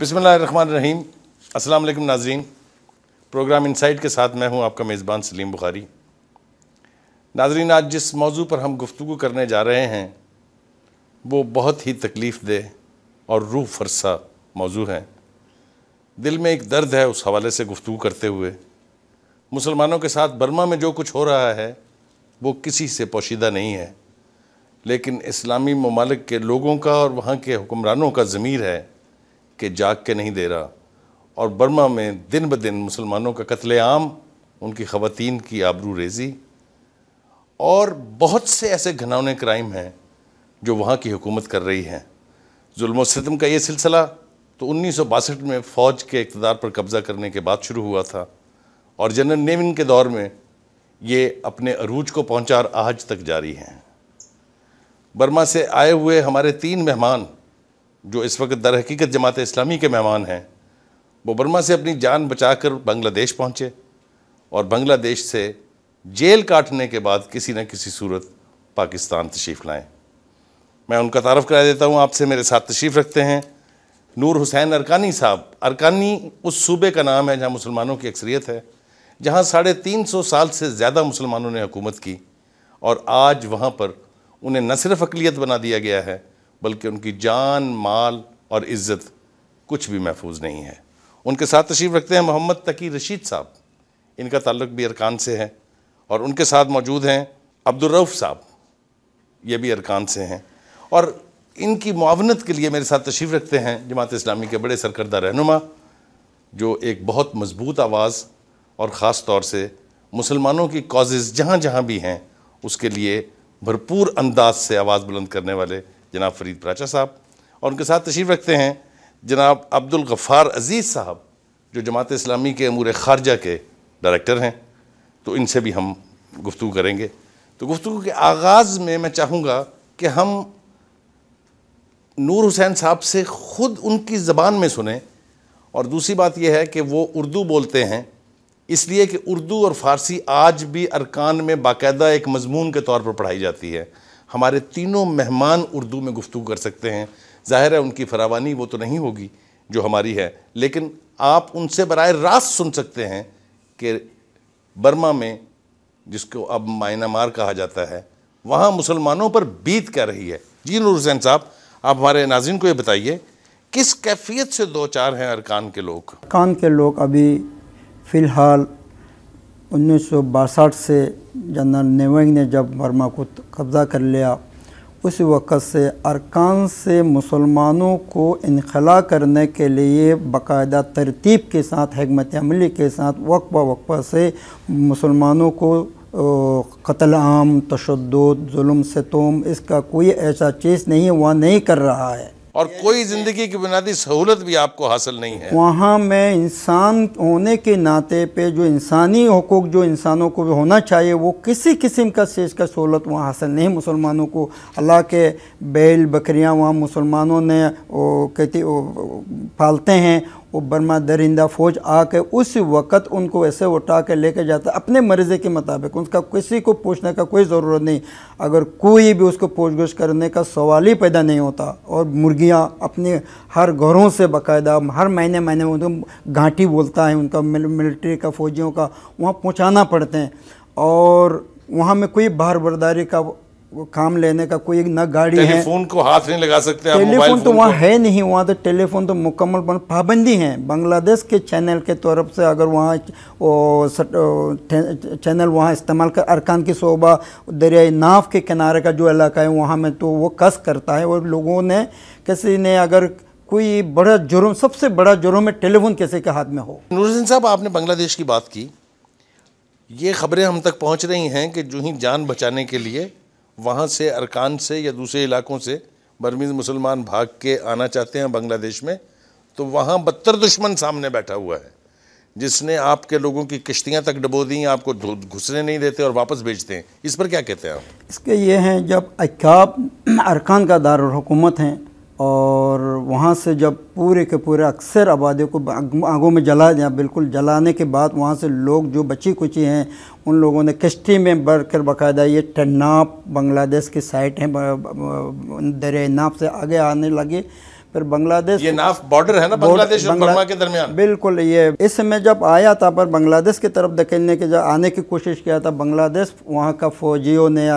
बिस्मिल्लाहिर्रहमानिर्रहीम। अस्सलाम वालेकुम नाज़रीन। प्रोग्राम इनसाइट के साथ मैं हूं आपका मेज़बान सलीम बुखारी। नाज़रीन, आज जिस मौजू पर हम गुफ्तगू करने जा रहे हैं वो बहुत ही तकलीफ़ देह और रूह फरसा मौजू है। दिल में एक दर्द है उस हवाले से गुफ्तगू करते हुए। मुसलमानों के साथ बर्मा में जो कुछ हो रहा है वो किसी से पोशीदा नहीं है, लेकिन इस्लामी ममालिक के लोगों का और वहाँ के हुक्मरानों का ज़मीर है कि जाग के नहीं दे रहा। और बर्मा में दिन ब दिन मुसलमानों का कत्लेआम, उनकी ख़वातीन की आबरू रेज़ी और बहुत से ऐसे घिनौने क्राइम हैं जो वहाँ की हुकूमत कर रही है। जुल्म व सितम का ये सिलसिला तो 1962 में फ़ौज के इक़्तिदार पर कब्ज़ा करने के बाद शुरू हुआ था और जनरल नेविन के दौर में ये अपने अरूज को पहुँचा और आज तक जारी हैं। बर्मा से आए हुए हमारे 3 मेहमान जो इस वक्त दर हकीकत जमात इस्लामी के मेहमान हैं, वो बर्मा से अपनी जान बचाकर बांग्लादेश पहुँचे और बांग्लादेश से जेल काटने के बाद किसी न किसी सूरत पाकिस्तान तशरीफ़ लाएँ। मैं उनका तारफ़ करा देता हूँ आपसे। मेरे साथ तशरीफ़ रखते हैं नूर हुसैन अरकानी साहब। अरकानी उस सूबे का नाम है जहाँ मुसलमानों की अक्सरियत है, जहाँ 350 साल से ज़्यादा मुसलमानों ने हुकूमत की और आज वहाँ पर उन्हें न सिर्फ अक़लियत बना दिया गया है बल्कि उनकी जान, माल और इज़्ज़त कुछ भी महफूज नहीं है। उनके साथ तशरीफ़ रखते हैं मोहम्मद तकी रशीद साहब। इनका ताल्लुक़ भी अरकान से है। और उनके साथ मौजूद हैं अब्दुल रऊफ़ साहब, ये भी अरकान से हैं। और इनकी मुआवनत के लिए मेरे साथ तशरीफ़ रखते हैं जमात इस्लामी के बड़े सरकर्दा रहनुमा, जो एक बहुत मज़बूत आवाज़ और ख़ास तौर से मुसलमानों की कॉजेज़ जहाँ जहाँ भी हैं उसके लिए भरपूर अंदाज से आवाज़ बुलंद करने वाले जनाब फ़रीद प्राचा साहब। और उनके साथ तशरीफ़ रखते हैं जनाब अब्दुल गफ़ार अज़ीज़ साहब, जो जमात इस्लामी के अमूर ख़ारजा के डायरेक्टर हैं। तो इनसे भी हम गुफ्तगू करेंगे। तो गुफ्तगू के आगाज़ में मैं चाहूँगा कि हम नूर हुसैन साहब से ख़ुद उनकी ज़बान में सुने। और दूसरी बात यह है कि वो उर्दू बोलते हैं, इसलिए कि उर्दू और फ़ारसी आज भी अरकान में बाकायदा एक मज़मून के तौर पर पढ़ाई जाती है। हमारे तीनों मेहमान उर्दू में गुफ्तगू कर सकते हैं। ज़ाहिर है उनकी फरावानी वो तो नहीं होगी जो हमारी है, लेकिन आप उनसे बराए रास्त सुन सकते हैं कि बर्मा में, जिसको अब म्यांमार कहा जाता है, वहाँ मुसलमानों पर बीत क्या रही है। जी नूर हुसैन साहब, आप हमारे नाज़रीन को ये बताइए किस कैफियत से दो चार हैं अरकान के लोग। अरकान के लोग अभी फ़िलहाल 1962 से जनरल नेविन ने जब बर्मा को कब्ज़ा कर लिया, उस वक़्त से अरकान से मुसलमानों को इनखला करने के लिए बाकायदा तरतीब के साथ, हिकमत अमली के साथ वक्फ़ा वक्फ़ा से मुसलमानों को क़त्ल आम, तशद्दुद, जुल्म सितम, इसका कोई ऐसा चीज़ नहीं है वहाँ नहीं कर रहा है। और कोई ज़िंदगी की बुनियादी सहूलत भी आपको हासिल नहीं है वहाँ। में इंसान होने के नाते पे जो इंसानी हुकूक जो इंसानों को होना चाहिए वो किसी किस्म का चीज़ का सहूलत वहाँ हासिल नहीं मुसलमानों को। अल्लाह के बैल बकरियाँ वहाँ मुसलमानों ने कहती पालते हैं। वो बर्मा दरिंदा फ़ौज आके उस वक़्त उनको ऐसे उठा के लेके जाता है अपने मर्ज़ी के मुताबिक। उसका किसी को पूछने का कोई ज़रूरत नहीं, अगर कोई भी उसको पूछ-गुछ करने का सवाल ही पैदा नहीं होता। और मुर्गियाँ अपने हर घरों से बाकायदा हर महीने महीने में उनको घाटी बोलता है उनका मिलिट्री का, फ़ौजियों का, वहाँ पहुँचाना पड़ते हैं। और वहाँ में कोई बाहर बर्दारी का काम लेने का कोई न गाड़ी है, टेलीफोन को हाथ नहीं लगा सकते आप। टेलीफोन तो वहाँ है नहीं, वहाँ तो टेलीफोन तो मुकम्मल पाबंदी है। बांग्लादेश के चैनल के तरफ से अगर वहाँ चैनल वहाँ इस्तेमाल कर, अरकान की शोबा दरियाई नाव के किनारे का जो इलाका है वहाँ में तो वो कस करता है। और लोगों ने किसी ने अगर कोई बड़ा जुर्म, सबसे बड़ा जुर्म है टेलीफोन किसी के हाथ में हो। नूर हुसैन साहब, आपने बांग्लादेश की बात की, ये ख़बरें हम तक पहुँच रही हैं कि जो ही जान बचाने के लिए वहाँ से अरकान से या दूसरे इलाकों से बर्मीज़ मुसलमान भाग के आना चाहते हैं बांग्लादेश में, तो वहाँ बदतर दुश्मन सामने बैठा हुआ है जिसने आपके लोगों की किश्तियाँ तक डबो दी, आपको घुसने नहीं देते और वापस भेजते हैं। इस पर क्या कहते हैं आप? इसके ये हैं, जब अक्काब अरकान का दारुल हुकूमत हैं और वहाँ से जब पूरे के पूरे अक्सर आबादी को आगों में जला दिया, बिल्कुल जलाने के बाद वहाँ से लोग जो बची कुची हैं उन लोगों ने कश्ती में भर कर बाकायदा, ये टन्नाप बांग्लादेश की साइड है, दरिया नाप से आगे आने लगे, फिर बांग्लादेश, ये नाफ बॉर्डर है ना बांग्लादेश और बर्मा के दरमियान। बिल्कुल, ये इस समय जब आया था पर बांग्लादेश की तरफ धकेलने के जब आने की कोशिश किया था बांग्लादेश, वहाँ का फौजियों ने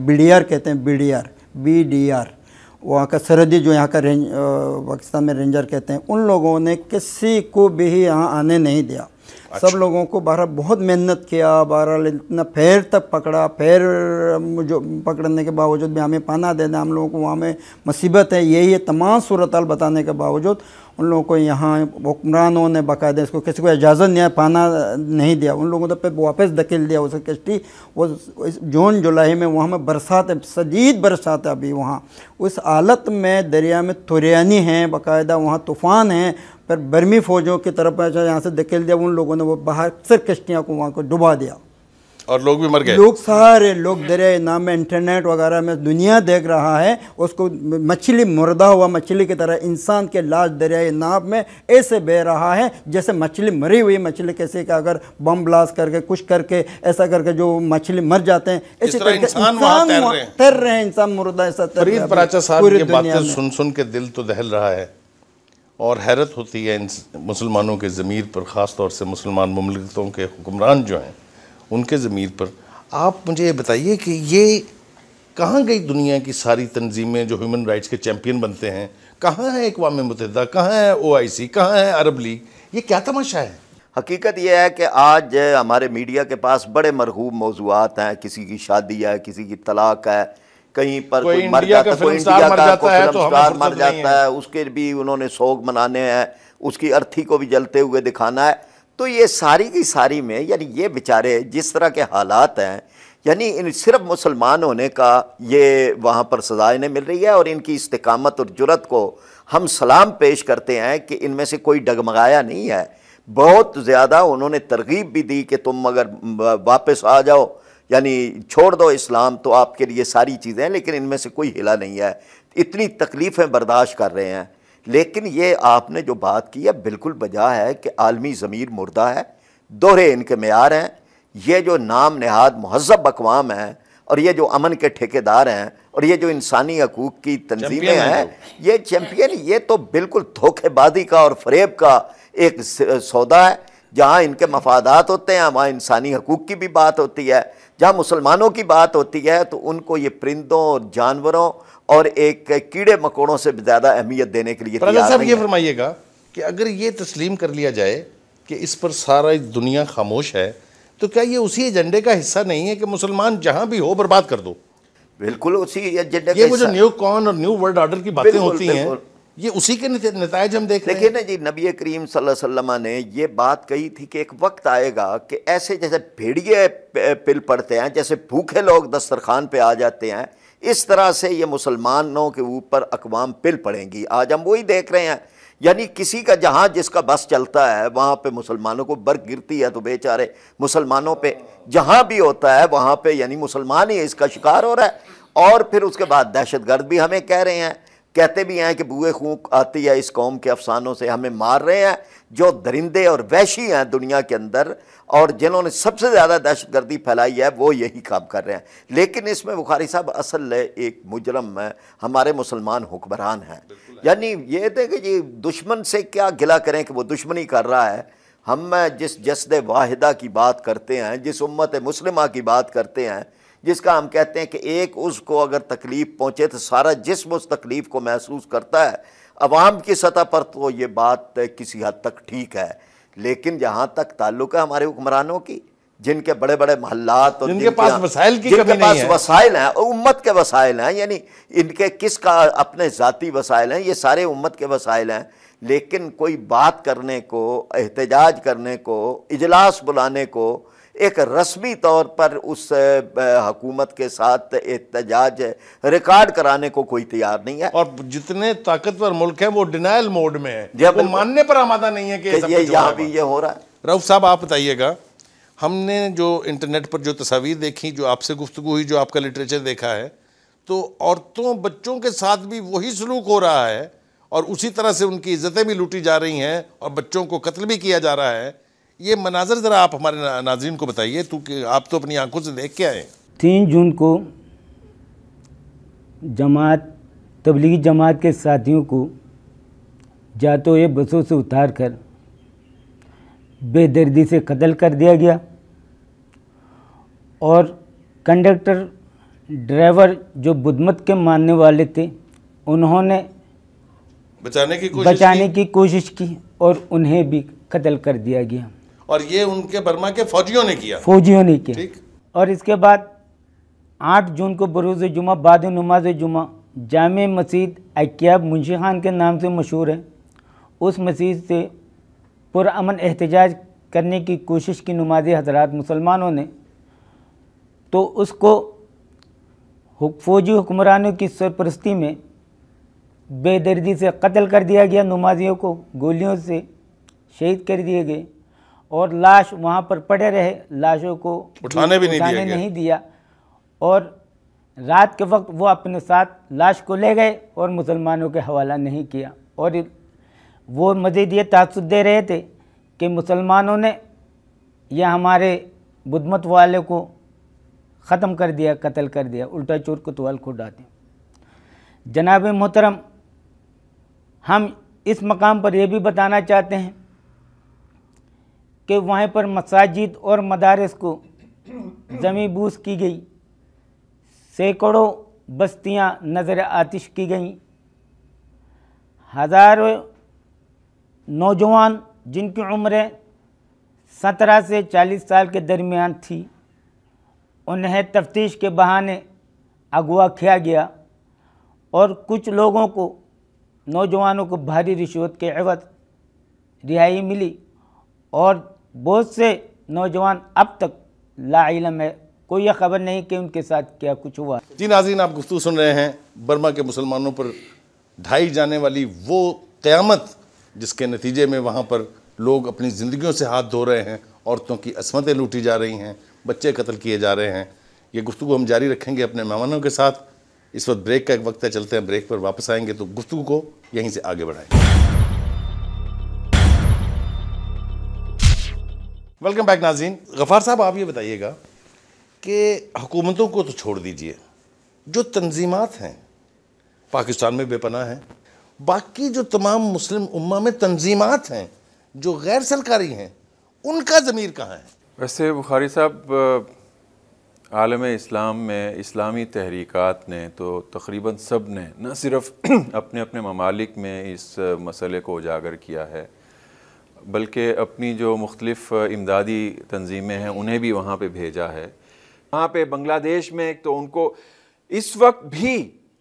BDR कहते हैं, BDR वहाँ का सरहदी जो यहाँ का पाकिस्तान में रेंजर कहते हैं, उन लोगों ने किसी को भी यहाँ आने नहीं दिया। सब लोगों को बहरहाल बहुत मेहनत किया, बहरहाल इतना पैर तक पकड़ा, पैर जो पकड़ने के बावजूद भी हमें पाना देना, हम लोगों को वहाँ में मुसीबत है, ये तमाम सूरत हाल बताने के बावजूद उन लोगों को यहाँ हुक्मरानों ने बाकायदा इसको किसी को इजाज़त नहीं, पाना नहीं दिया। उन लोगों ने पे वापस धकेल दिया उसे कश्ती। वो जून जुलाई में वहाँ में बरसात है, शदीद बरसात है अभी वहाँ। उस हालत में दरिया में तुरैनी हैं, बाकायदा वहाँ तूफ़ान हैं, पर बर्मी फ़ौजों की तरफ यहाँ से धकेल दिया उन लोगों ने, वो बाहर अक्सर कश्तियों को वहाँ को डुबा दिया और लोग भी मर गए। लोग, सारे लोग दरिया नाम में इंटरनेट वगैरह में दुनिया देख रहा है उसको, मछली, मुर्दा हुआ मछली की तरह इंसान के लाश दरिया नाव में ऐसे बह रहा है जैसे मछली मरी हुई मछली, कैसे कि अगर बम ब्लास्ट करके कुछ करके ऐसा करके जो मछली मर जाते हैं, इसी तरह इंसान तैर रहे हैं, इंसान मुर्दा ऐसा फरीद पराचा साहब ये बातें सुन सुन के दिल तो दहल रहा है और हैरत होती है इन मुसलमानों के ज़मीर पर, ख़ास तौर से मुसलमान मुमलिकतों के हुक्मरान जो हैं उनके ज़मीर पर। आप मुझे ये बताइए कि ये कहाँ गई दुनिया की सारी तंजीमें जो ह्यूमन राइट्स के चैम्पियन बनते हैं? कहाँ है अक़वाम मुत्तहिदा, कहाँ है OIC, कहाँ है अरब लीग? ये क्या तमाशा है? हकीकत यह है कि आज हमारे मीडिया के पास बड़े मरगूब मौज़ूआत हैं, किसी की शादी है, किसी की तलाक है, कहीं पर कोई मर जाता है, कोई इंडिया का फिल्मस्टार मर जाता है, उसके भी उन्होंने सोग मनाने हैं, उसकी अर्थी को भी जलते हुए दिखाना है। तो ये सारी की सारी में यानी ये बेचारे जिस तरह के हालात हैं, यानी इन सिर्फ मुसलमान होने का ये वहाँ पर सज़ा इन्हें मिल रही है और इनकी इस्तिकामत और जुरत को हम सलाम पेश करते हैं कि इनमें से कोई डगमगाया नहीं है। बहुत ज़्यादा उन्होंने तरगीब भी दी कि तुम अगर वापस आ जाओ, यानी छोड़ दो इस्लाम, तो आपके लिए सारी चीज़ें हैं, लेकिन इनमें से कोई हिला नहीं है, इतनी तकलीफ़ें बर्दाश्त कर रहे हैं। लेकिन ये आपने जो बात की है बिल्कुल बजा है कि आलमी ज़मीर मुर्दा है, दोहरे इनके मेयार हैं। ये जो नाम नहाद महज़ब अक़वाम हैं और ये जो अमन के ठेकेदार हैं और ये जो इंसानी हकूक़ की तंजीमें हैं, ये चैम्पियन, ये तो बिल्कुल धोखेबाजी का और फ़रेब का एक सौदा है। जहाँ इनके मफादात होते हैं वहाँ इंसानी हकूक़ की भी बात होती है, जहाँ मुसलमानों की बात होती है तो उनको ये परिंदों और जानवरों और एक कीड़े मकोड़ों से ज़्यादा अहमियत देने के लिए तैयार साहब ये फरमाइएगा कि अगर ये तस्लीम कर लिया जाए कि इस पर सारा दुनिया खामोश है, तो क्या ये उसी एजेंडे का हिस्सा नहीं है कि मुसलमान जहाँ भी हो बर्बाद कर दो? बिल्कुल उसी एजेंडे का। ये वो जो न्यू कॉन और न्यू वर्ल्ड ऑर्डर की बातें होती हैं, ये उसी के नतायज हम देख रहे हैं। देखिए ना जी, नबी करीम सल्लल्लाहु अलैहि वसल्लम ने ये बात कही थी कि एक वक्त आएगा कि ऐसे जैसे भेड़िए पिल पड़ते हैं, जैसे भूखे लोग दस्तरखान पे आ जाते हैं, इस तरह से ये मुसलमानों के ऊपर अक़वाम पिल पड़ेंगी। आज हम वही देख रहे हैं, यानी किसी का जहाँ जिसका बस चलता है वहाँ पे मुसलमानों को बर्क गिरती है, तो बेचारे मुसलमानों पे जहाँ भी होता है वहाँ पे यानी मुसलमान ही इसका शिकार हो रहा है। और फिर उसके बाद दहशतगर्द भी हमें कह रहे हैं, कहते भी हैं कि बुए खून आती है इस कौम के अफसानों से, हमें मार रहे हैं। जो दरिंदे और वहशी हैं दुनिया के अंदर और जिन्होंने सबसे ज़्यादा दहशतगर्दी फैलाई है वो यही काम कर रहे हैं। लेकिन इसमें बुखारी साहब असल एक मुजरम है हमारे मुसलमान हुक्मरान हैं। यानी ये थे कि जी दुश्मन से क्या गिला करें कि वो दुश्मनी कर रहा है। हम जिस जस्द वाहिदा की बात करते हैं, जिस उम्मत मुस्लिमा की बात करते हैं, जिसका हम कहते हैं कि एक उसको अगर तकलीफ़ पहुँचे तो सारा जिस्म उस तकलीफ़ को महसूस करता है। अवाम की सतह पर तो ये बात किसी हद तक ठीक है, लेकिन जहाँ तक ताल्लुक़ है हमारे हुक्मरानों की, जिनके बड़े बड़े महल्लात और जिनके पास वसाइल की कमी नहीं है, वसाइल हैं, उम्मत के वसाइल हैं, यानी इनके किसका अपने ज़ाती वसाइल हैं, ये सारे उम्मत के वसाइल हैं। लेकिन कोई बात करने को, एहतजाज करने को, इजलास बुलाने को, एक रस्मी तौर पर उस हुकूमत के साथ एहतजाज रिकॉर्ड कराने को कोई तैयार नहीं है। और जितने ताकतवर मुल्क हैं वो डिनायल मोड में है, वो मानने पर आमादा नहीं है कि ये यहाँ भी ये हो रहा है। रऊफ साहब आप बताइएगा, हमने जो इंटरनेट पर जो तस्वीर देखी, जो आपसे गुफ्तगू हुई, जो आपका लिटरेचर देखा है, तो औरतों बच्चों के साथ भी वही सलूक हो रहा है और उसी तरह से उनकी इज्जतें भी लूटी जा रही हैं और बच्चों को कत्ल भी किया जा रहा है। ये मनाजर ज़रा आप हमारे नाज़रीन को बताइए, कि आप तो अपनी आंखों से देख के आए। 3 जून को तबलीगी जमात के साथियों को जाते हुए बसों से उतार कर बेदर्दी से कत्ल कर दिया गया और कंडक्टर ड्राइवर जो बुद्धमत के मानने वाले थे उन्होंने बचाने की कोशिश की और उन्हें भी कत्ल कर दिया गया। और ये उनके बर्मा के फौजियों ने किया। और इसके बाद 8 जून को बरोज़ जुमा बाद नमाज जुमा जामे मस्जिद अक्याब मुंशी खान के नाम से मशहूर है, उस मस्जिद से पुरअमन एहतजाज करने की कोशिश की नमाज़ी हजरात मुसलमानों ने, तो उसको फौजी हुक्मरानों की सरपरस्ती में बेदर्दी से कत्ल कर दिया गया। नमाजियों को गोलियों से शहीद कर दिए गए और लाश वहाँ पर पड़े रहे, लाशों को उठाने नहीं दिया और रात के वक्त वो अपने साथ लाश को ले गए और मुसलमानों के हवाला नहीं किया। और वो मज़ीद ये तासुब दे रहे थे कि मुसलमानों ने यह हमारे बुद्धमत वाले को ख़त्म कर दिया, कत्ल कर दिया, उल्टा चोर कोतवाल को डांटे। जनाब मोहतरम, हम इस मकाम पर यह भी बताना चाहते हैं कि वहाँ पर मसाजिद और मदारिस को ज़मीबूस की गई, सैकड़ों बस्तियाँ नज़र आतिश की गईं, हज़ारों नौजवान जिनकी उम्रें 17 से 40 साल के दरमियान थी, उन्हें तफ्तीश के बहाने अगवा किया गया और कुछ लोगों को, नौजवानों को भारी रिश्वत के एवज रिहाई मिली और बहुत से नौजवान अब तक लाइलम है, कोई यह खबर नहीं कि उनके साथ क्या कुछ हुआ। जी नाज़रीन, आप गुफ्तगू सुन रहे हैं बर्मा के मुसलमानों पर ढाई जाने वाली वो क़यामत जिसके नतीजे में वहाँ पर लोग अपनी ज़िंदगियों से हाथ धो रहे हैं, औरतों की असमतें लूटी जा रही हैं, बच्चे कत्ल किए जा रहे हैं। ये गुफ्तगू हम जारी रखेंगे अपने मेहमानों के साथ। इस वक्त ब्रेक का एक वक्त है, चलते हैं ब्रेक पर, वापस आएंगे तो गुफ्तगू को यहीं से आगे बढ़ाएंगे। वेलकम बैक नाज़रीन। गफ़ार साहब, आप ये बताइएगा कि हुकूमतों को तो छोड़ दीजिए, जो तंजीमात हैं पाकिस्तान में बेपनाह हैं, बाकी जो तमाम मुस्लिम उम्मा में तंजीमात हैं जो गैर सरकारी हैं, उनका ज़मीर कहाँ है? वैसे बुखारी साहब, आलम इस्लाम में इस्लामी तहरीकात ने तो तकरीबन सब ने न सिर्फ़ अपने अपने ममालिक में इस मसले को उजागर किया है, बल्कि अपनी जो मुख्तलिफ़ इमदादी तंजीमें हैं उन्हें भी वहाँ पे भेजा है। वहाँ पे बांग्लादेश में तो उनको इस वक्त भी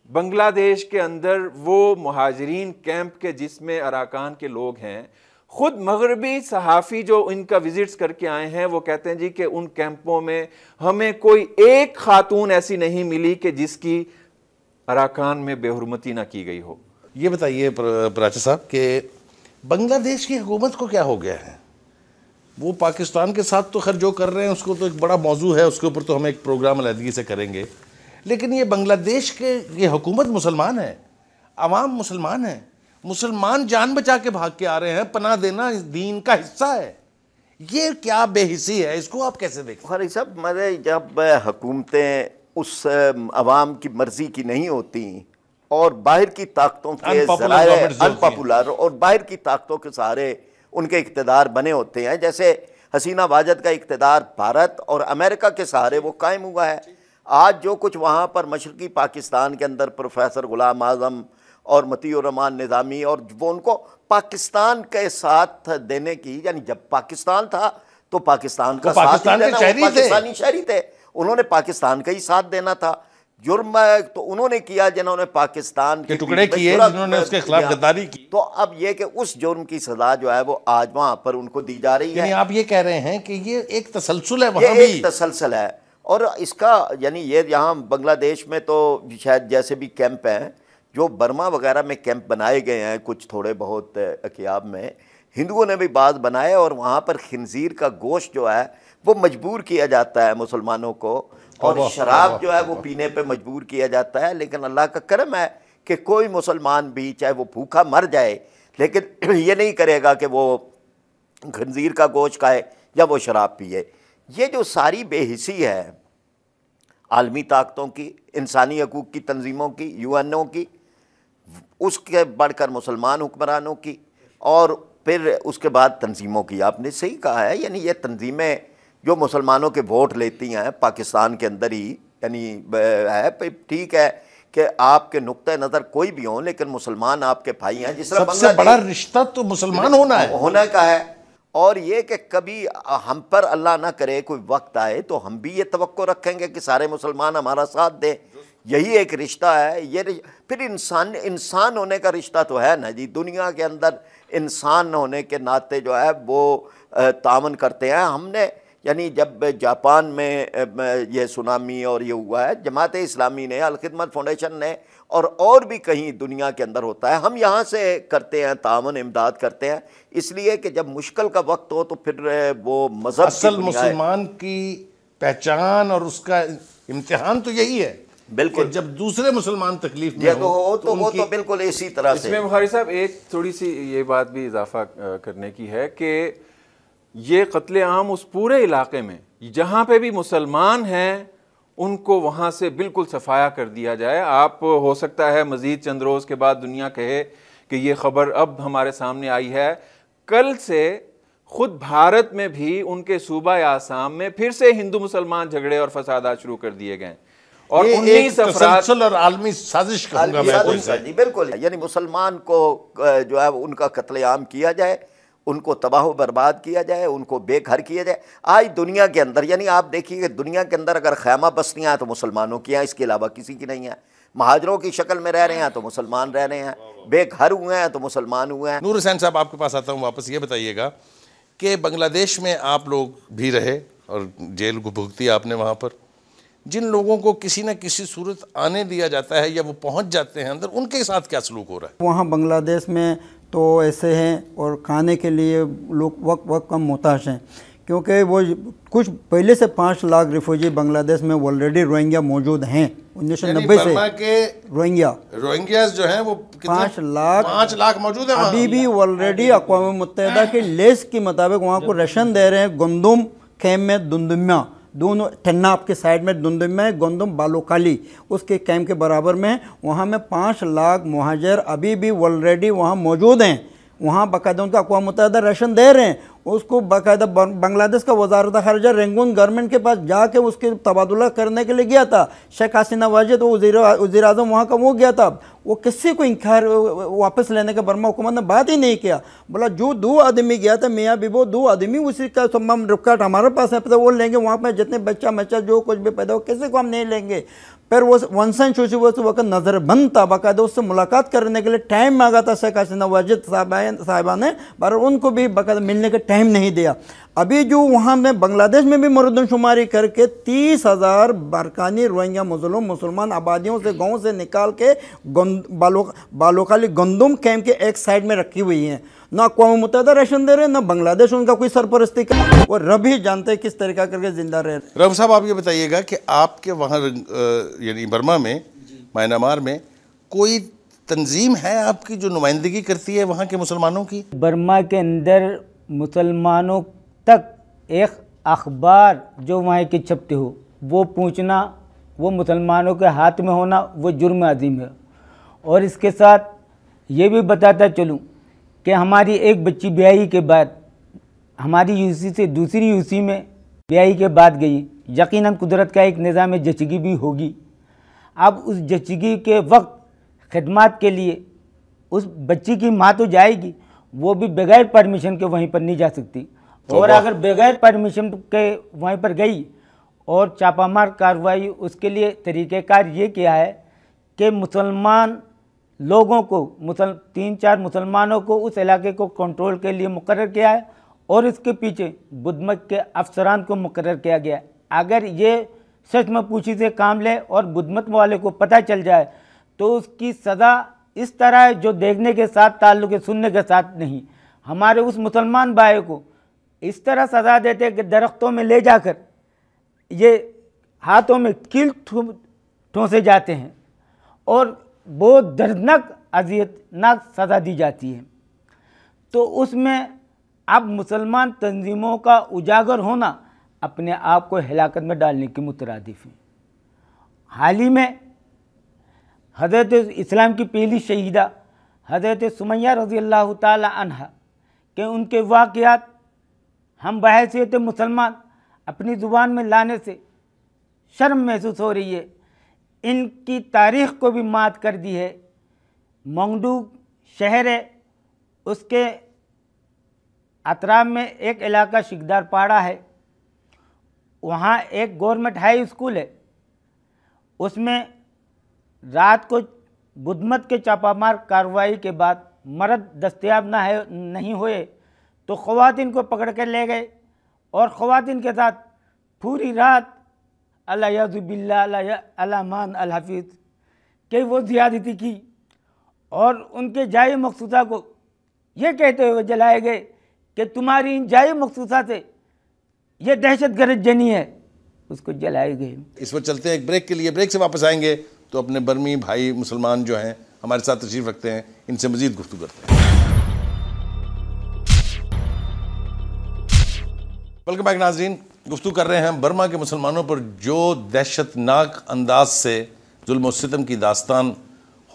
बांग्लादेश के अंदर वो मुहाजिरीन कैंप के जिसमें अराकान के लोग हैं, ख़ुद मगरबी सहाफ़ी जो इनका विज़िट्स करके आए हैं वो कहते हैं जी कि उन कैंपों में हमें कोई एक खातून ऐसी नहीं मिली कि जिसकी अराकान में बेहुरमती ना की गई हो। ये बताइए प्राचा साहब कि बांग्लादेश की हुकूमत को क्या हो गया है? वो पाकिस्तान के साथ तो खैर जो कर रहे हैं उसको तो एक बड़ा मौजू है, उसके ऊपर तो हम एक प्रोग्राम अलहदगी से करेंगे, लेकिन ये बांग्लादेश के ये हुकूमत मुसलमान है, अवाम मुसलमान है, मुसलमान जान बचा के भाग के आ रहे हैं, पनाह देना इस दीन का हिस्सा है। ये क्या बेहिसी है, इसको आप कैसे देखते हैं? सब मरे जब हुकूमतें उस अवाम की मर्जी की नहीं होती और बाहर की ताकतों के अनपॉपुलर और बाहर की ताकतों के सहारे उनके इक़्तिदार बने होते हैं, जैसे हसीना वाजद का इक़्तिदार भारत और अमेरिका के सहारे वो कायम हुआ है। आज जो कुछ वहाँ पर मशरक़ी पाकिस्तान के अंदर प्रोफेसर गुलाम आज़म और मतीउर रहमान निज़ामी और वो उनको पाकिस्तान के साथ देने की, यानी जब पाकिस्तान था तो पाकिस्तान का साथ देना, पाकिस्तानी शहरी थे, उन्होंने पाकिस्तान का ही साथ देना था। जुर्म तो उन्होंने किया जिन्होंने पाकिस्तान के टुकड़े किए, जिन्होंने उसके खिलाफ गद्दारी की। तो अब ये कि उस जुर्म की सजा जो है वो आज वहाँ पर उनको दी जा रही है। आप ये कह रहे हैं कि ये एक तसलसल है, वहाँ भी एक तसलसल है। और इसका यानी ये यहाँ बांग्लादेश में तो शायद जैसे भी कैंप हैं, जो बर्मा वगैरह में कैंप बनाए गए हैं कुछ थोड़े बहुत अकियाब में, हिंदुओं ने भी बाज़ बनाए और वहाँ पर खिंजीर का गोश्त जो है वो मजबूर किया जाता है मुसलमानों को, और शराब जो है वो पीने पे मजबूर किया जाता है। लेकिन अल्लाह का करम है कि कोई मुसलमान भी चाहे वो भूखा मर जाए लेकिन ये नहीं करेगा कि वो खंजीर का गोश्त खाए या वो शराब पिए। ये जो सारी बेहिसी है आलमी ताकतों की, इंसानी हकूक़ की तंजीमों की, यूएनओ की, उसके बढ़कर मुसलमान हुक्मरानों की, और फिर उसके बाद तंजीमों की, आपने सही कहा है, यानी ये तंजीमें जो मुसलमानों के वोट लेती हैं पाकिस्तान के अंदर ही, यानी है ठीक है कि आपके नुक्ते नज़र कोई भी हो, लेकिन मुसलमान आपके भाई हैं। जिस तरह सबसे बड़ा रिश्ता तो मुसलमान होना का है। और ये कि कभी हम पर अल्लाह ना करे कोई वक्त आए तो हम भी ये तवक्को रखेंगे कि सारे मुसलमान हमारा साथ दें। यही एक रिश्ता है। ये फिर इंसान होने का रिश्ता तो है ना जी। दुनिया के अंदर इंसान होने के नाते जो है वो तावन करते हैं। हमने यानी जब जापान में ये सुनामी और ये हुआ है, जमात इस्लामी ने, अल खिदमत फाउंडेशन ने और भी कहीं दुनिया के अंदर होता है, हम यहाँ से करते हैं तावन, इमदाद करते हैं, इसलिए कि जब मुश्किल का वक्त हो तो फिर वो मजहब असल मुसलमान की पहचान और उसका इम्तिहान तो यही है, बिल्कुल, जब दूसरे मुसलमान तकलीफ में हो तो वो तो बिल्कुल इसी तरह से। इसमें बुखारी साहब एक थोड़ी सी ये बात भी इजाफा करने की है कि ये कत्ले आम उस पूरे इलाके में जहाँ पे भी मुसलमान हैं उनको वहाँ से बिल्कुल सफाया कर दिया जाए। आप हो सकता है मज़ीद चंद रोज़ के बाद दुनिया कहे कि ये ख़बर अब हमारे सामने आई है, कल से खुद भारत में भी उनके सूबा आसाम में फिर से हिंदू मुसलमान झगड़े और फसादात शुरू कर दिए गए और 19 अफराद और आलमी साजिश कहूंगा मैं। जी बिल्कुल, यानी मुसलमान को जो है उनका कत्लेआम किया जाए, उनको तबाह बर्बाद किया जाए, उनको बेघर किया जाए। आज दुनिया के अंदर यानी आप देखिए कि दुनिया के अंदर अगर खैमा बस्तियाँ हैं तो मुसलमानों की हैं, इसके अलावा किसी की नहीं है। महाजरों की शक्ल में रह रहे हैं तो मुसलमान रह रहे हैं, बेघर हुए हैं तो मुसलमान हुए हैं। नूर हुसैन साहब आपके पास आता हूँ वापस। ये बताइएगा कि बांग्लादेश में आप लोग भी रहे और जेल को भुगती आपने, वहाँ पर जिन लोगों को किसी न किसी सूरत आने दिया जाता है या वो पहुँच जाते हैं अंदर, उनके साथ क्या सलूक हो रहा है? वहाँ बांग्लादेश में तो ऐसे हैं और खाने के लिए लोग वक्त कम मोहताज हैं, क्योंकि वो कुछ पहले से 5 लाख रिफ्यूजी बांग्लादेश में ऑलरेडी रोहिंग्या मौजूद हैं 1990 से। के रोहिंग्यास जो हैं वो 5 लाख मौजूद हैं अभी भी ऑलरेडी अक़वाम मुत्तहिदा के लिस्ट के मुताबिक वहाँ को राशन दे रहे हैं। गंदुम खेम में दुंदुम्या, दोनों ठन्ना आपके साइड में दुंदुम्या है, गंदुम बालोकाली उसके कैंप के बराबर में, वहाँ में 5 लाख मुहाजिर अभी भी ऑलरेडी वहाँ मौजूद हैं। वहाँ बाकायदा उनका अक़वाम मुत्तहिदा राशन दे रहे हैं। उसको बाकायदा बांग्लादेश का वज़ारत ख़ारिजा रेंगून गवर्नमेंट के पास जाके उसके तबादला करने के लिए गया था। शेख हसीना वाजिद वज़ीर आज़म वहाँ का वो गया था, वो किसी को इनकार वापस लेने का बर्मा हुकूमत ने बात ही नहीं किया। बोला जो 2 आदमी गया था मियाँ बीबो, 2 आदमी उसी का तमाम रिकॉर्ड हमारे पास है, वो लेंगे। वहाँ पर जितने बच्चा जो कुछ भी पैदा हो किसी को हम नहीं लेंगे। फिर वो वंसन शोशी वो वक्त नज़रबंद था, बाकायदा उससे मुलाकात करने के लिए टाइम मांगा था शेख हसीना वाजिद साहिबा ने, पर उनको भी बाकायदा मिलने का टाइम नहीं दिया। अभी जो वहाँ में बांग्लादेश में भी मरदमशुमारी करके 30,000 बरकानी रोहिंग्या मुसलमान आबादियों से गाँव से निकाल के बालोकाली गंदुम कैंप के एक साइड में रखी हुई हैं। ना अक़वाम मुत्तहिदा राशन दे रहे, ना बांग्लादेश उनका कोई सरपरस्ती कर, वो रब ही जानते हैं किस तरीका करके जिंदा रहे। रब साहब आप ये बताइएगा कि आपके वहाँ यानी बर्मा में, म्यांमार में कोई तंजीम है आपकी जो नुमाइंदगी करती है वहाँ के मुसलमानों की? बर्मा के अंदर मुसलमानों तक एक अखबार जो वहाँ की छपती हो वो पूछना, वो मुसलमानों के हाथ में होना, वो जुर्म अजीम है। और इसके साथ ये भी बताता चलूँ कि हमारी एक बच्ची ब्याही के बाद हमारी यूसी से दूसरी यूसी में ब्याही के बाद गई, यकीनन कुदरत का एक निज़ाम जचगी भी होगी। अब उस जचगी के वक्त खिदमत के लिए उस बच्ची की माँ तो जाएगी, वो भी बगैर परमिशन के वहीं पर नहीं जा सकती। और अगर बगैर परमिशन के वहीं पर गई और छापामार कार्रवाई, उसके लिए तरीक़ेकार ये किया है कि मुसलमान लोगों को 3-4 मुसलमानों को उस इलाके को कंट्रोल के लिए मुकर्रर किया है और इसके पीछे बुधमत के अफसरान को मुकर्रर किया गया है। अगर ये सच में पूछी से काम ले और बुधमत वाले को पता चल जाए तो उसकी सज़ा इस तरह है जो देखने के साथ ताल्लुक़ है, सुनने के साथ नहीं। हमारे उस मुसलमान भाई को इस तरह सज़ा देते हैं कि दरख्तों में ले जाकर ये हाथों में कील ठोंसे जाते हैं और बहुत दर्दनाक अज़ियतनाक सज़ा दी जाती है। तो उसमें अब मुसलमान तंजीमों का उजागर होना अपने आप को हिलाकत में डालने की मुतरादिफ है। हाल ही में हज़रत इस्लाम की पहली शहीदा हज़रत सुमैया रज़ी अल्लाह ताला अन्हा कि उनके वाक़यात हम बहैसियत मुसलमान अपनी ज़ुबान में लाने से शर्म महसूस हो रही है। इनकी तारीख़ को भी मात कर दी है। मंगडू शहर है, उसके अतराफ में एक इलाका शिकदार पाड़ा है, वहाँ एक गवर्नमेंट हाई स्कूल है। उसमें रात को बुधमत के छापामार कार्रवाई के बाद मर्द दस्तयाब नहीं हुए तो ख़वातीन को पकड़ कर ले गए और ख़वातीन के साथ पूरी रात अल्लामान अल-हफ़ीज़ के वो ज़्यादती की और उनके जाए मखसूसा को ये कहते हुए जलाए गए कि तुम्हारी इन जाए मखसूसा से ये दहशतगर्द जनी है, उसको जलाए गए। इस वक्त चलते हैं एक ब्रेक के लिए। ब्रेक से वापस आएंगे तो अपने बर्मी भाई मुसलमान जो हैं हमारे साथ तशरीफ़ रखते हैं, इनसे मज़ीद गुफ्तगू करते हैं। वेलकम बैक नाज़रीन, गुफ्तगू कर रहे हैं बर्मा के मुसलमानों पर जो दहशतनाक अंदाज से जुल्म और सितम की दास्तान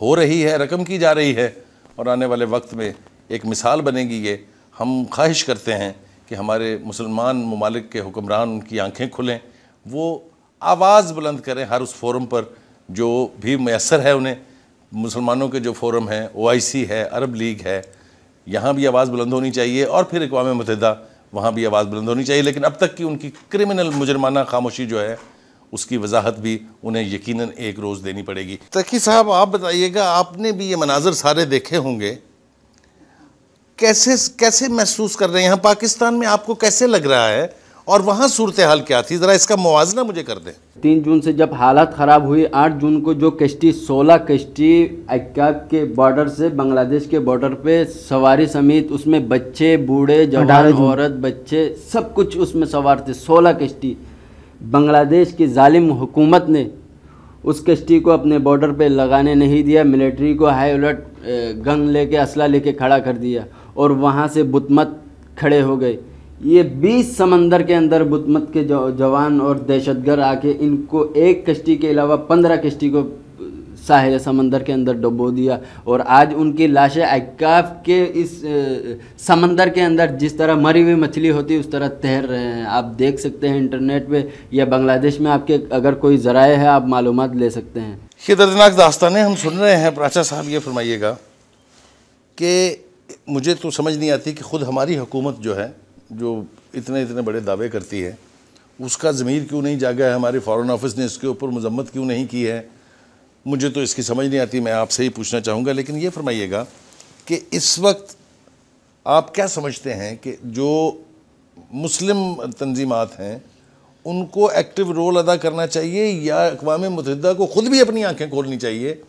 हो रही है, रकम की जा रही है और आने वाले वक्त में एक मिसाल बनेगी। ये हम ख्वाहिश करते हैं कि हमारे मुसलमान ममालिक के हुक्मरान उनकी आंखें खुलें, वो आवाज़ बुलंद करें हर उस फोरम पर जो भी मैसर है उन्हें। मुसलमानों के जो फोरम हैं, OIC है, अरब लीग है, यहाँ भी आवाज़ बुलंद होनी चाहिए और फिर अक़वाम मुत्तहिदा वहाँ भी आवाज़ बुलंद होनी चाहिए। लेकिन अब तक की उनकी क्रिमिनल मुजरमाना खामोशी जो है उसकी वजाहत भी उन्हें यकीनन एक रोज़ देनी पड़ेगी। तकी साहब, आप बताइएगा, आपने भी ये मनाजर सारे देखे होंगे, कैसे महसूस कर रहे हैं? यहाँ पाकिस्तान में आपको कैसे लग रहा है और वहाँ सूरत हाल क्या थी? ज़रा इसका मुआवजा मुझे कर दें। 3 जून से जब हालात ख़राब हुई, 8 जून को जो कश्ती 16 कश्ती अक्काब के बॉर्डर से बांग्लादेश के बॉर्डर पे सवारी समेत, उसमें बच्चे, बूढ़े, जवान, औरत, बच्चे सब कुछ उसमें सवार थे। 16 कश्ती। बांग्लादेश की जालिम हुकूमत ने उस कश्ती को अपने बॉर्डर पे लगाने नहीं दिया। मिलिट्री को हाई अलर्ट गन लेके, असला लेके खड़ा कर दिया और वहाँ से बुतमत खड़े हो गए। ये 20 समंदर के अंदर बुतमत के जवान और दहशतगर्द आके इनको एक कश्ती के अलावा 15 कश्ती को साहिल समंदर के अंदर डुबो दिया और आज उनकी लाशें अक्काफ के इस समंदर के अंदर जिस तरह मरी हुई मछली होती है उस तरह तैर रहे हैं। आप देख सकते हैं इंटरनेट पे या बांग्लादेश में आपके अगर कोई ज़राए है आप मालूमात ले सकते हैं। ये दर्दनाक दास्तानें हम सुन रहे हैं। प्राचा साहब, ये फरमाइएगा कि मुझे तो समझ नहीं आती कि ख़ुद हमारी हुकूमत जो है, जो इतने बड़े दावे करती है, उसका ज़मीर क्यों नहीं जागा है? हमारे फ़ॉरेन ऑफिस ने इसके ऊपर मजम्मत क्यों नहीं की है? मुझे तो इसकी समझ नहीं आती। मैं आपसे ही पूछना चाहूँगा। लेकिन ये फरमाइएगा कि इस वक्त आप क्या समझते हैं कि जो मुस्लिम तंजीमात हैं उनको एक्टिव रोल अदा करना चाहिए या अक़वाम मुत्तहिदा को ख़ुद भी अपनी आँखें खोलनी चाहिए?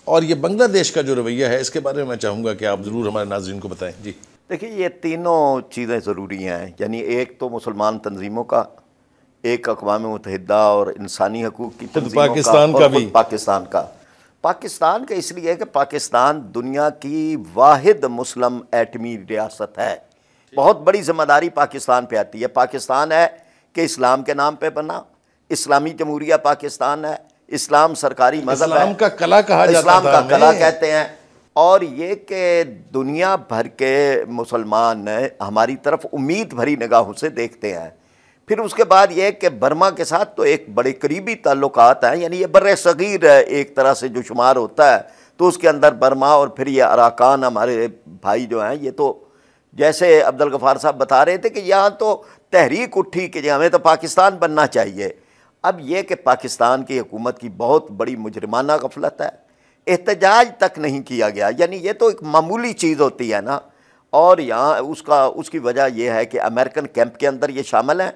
और ये बांग्लादेश का जो रवैया है इसके बारे में मैं चाहूँगा कि आप ज़रूर हमारे नाज़रीन को बताएं। जी देखिए, ये तीनों चीज़ें ज़रूरी हैं। यानी एक तो मुसलमान तंजीमों का, एक अक़वाम मुत्तहिदा और इंसानी हकूक़ की तंजीमों पाकिस्तान का भी, पाकिस्तान का। पाकिस्तान का इसलिए है कि पाकिस्तान दुनिया की वाहिद मुस्लिम एटमी रियासत है। बहुत बड़ी जिम्मेदारी पाकिस्तान पे आती है। पाकिस्तान है कि इस्लाम के नाम पे बना, इस्लामी जमहूरिया पाकिस्तान है, इस्लाम सरकारी मज़हब है, इस्लाम का कला कहा जाता इस्लाम था, का कला कहते हैं। और ये कि दुनिया भर के मुसलमान हमारी तरफ उम्मीद भरी निगाहों से देखते हैं। फिर उसके बाद ये कि बर्मा के साथ तो एक बड़े करीबी ताल्लुकात हैं। यानी ये बर्रे सगीर एक तरह से जो शुमार होता है, तो उसके अंदर बर्मा और फिर ये अराकान हमारे भाई जो हैं, ये तो जैसे अब्दुल गफ़ार साहब बता रहे थे कि यहाँ तो तहरीक उठी कि हमें तो पाकिस्तान बनना चाहिए। अब ये कि पाकिस्तान की हुकूमत की बहुत बड़ी मुजरिमाना गफलत है, एहतजाज तक नहीं किया गया। यानी ये तो एक मामूली चीज़ होती है ना। और यहाँ उसकी वजह यह है कि अमेरिकन कैंप के अंदर ये शामिल हैं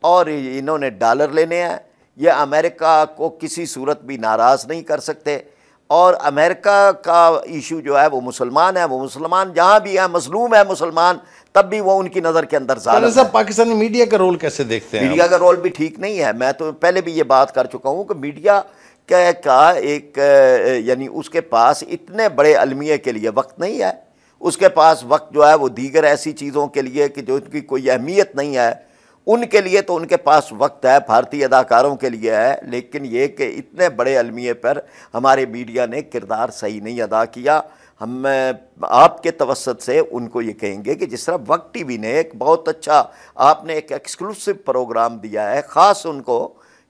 और इन्होंने डॉलर लेने हैं। ये अमेरिका को किसी सूरत भी नाराज़ नहीं कर सकते। और अमेरिका का इशू जो है वो मुसलमान है, वो मुसलमान जहाँ भी है मजलूम है मुसलमान, तब भी वो उनकी नज़र के अंदर ज़ालिम है। पाकिस्तानी मीडिया का रोल कैसे देखते हैं? मीडिया का रोल भी ठीक नहीं है। मैं तो पहले भी ये बात कर चुका हूँ कि मीडिया का एक यानी उसके पास इतने बड़े अलमिये के लिए वक्त नहीं है। उसके पास वक्त जो है वो दीगर ऐसी चीज़ों के लिए कि जो उनकी कोई अहमियत नहीं है, उनके लिए तो उनके पास वक्त है, भारतीय अदाकारों के लिए है। लेकिन ये कि इतने बड़े अलमिये पर हमारे मीडिया ने किरदार सही नहीं अदा किया। हम आपके तवसत से उनको ये कहेंगे कि जिस तरह वक्त टीवी ने एक बहुत अच्छा आपने एक एक्सक्लूसिव प्रोग्राम दिया है, ख़ास उनको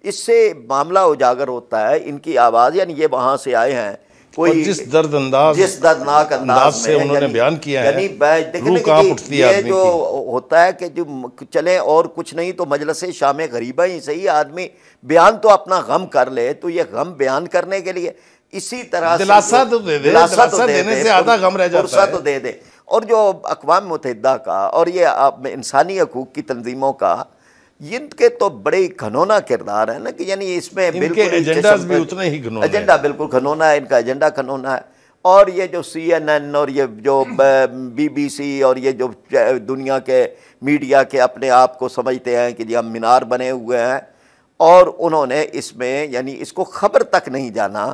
इससे मामला उजागर होता है, इनकी आवाज़, यानी ये वहाँ से आए हैं, कोई जिस दर्दनाक अंदाज से उन्होंने बयान किया है, रूह कांप उठती है। ये जो होता है कि जो चले और कुछ नहीं तो मजलिस शाम गरीबा ही सही, आदमी बयान तो अपना गम कर ले, तो ये गम बयान करने के लिए इसी तरह दिलासा तो दे दे, दिलासा देने से आधा गम रह जाता है, तो दे दे। और जो अक़वाम मुत्तहिदा का और ये इंसानी हकूक़ की तंजीमों का, इनके तो बड़े घनौना किरदार है ना, कि यानी इसमें बिल्कुल एजेंडा भी उतना ही घनौना, एजेंडा बिल्कुल घनौना है, इनका एजेंडा घनौना है। और ये जो CNN और ये जो BBC और ये जो दुनिया के मीडिया के अपने आप को समझते हैं कि जी हम मीनार बने हुए हैं, और उन्होंने इसमें यानी इसको ख़बर तक नहीं जाना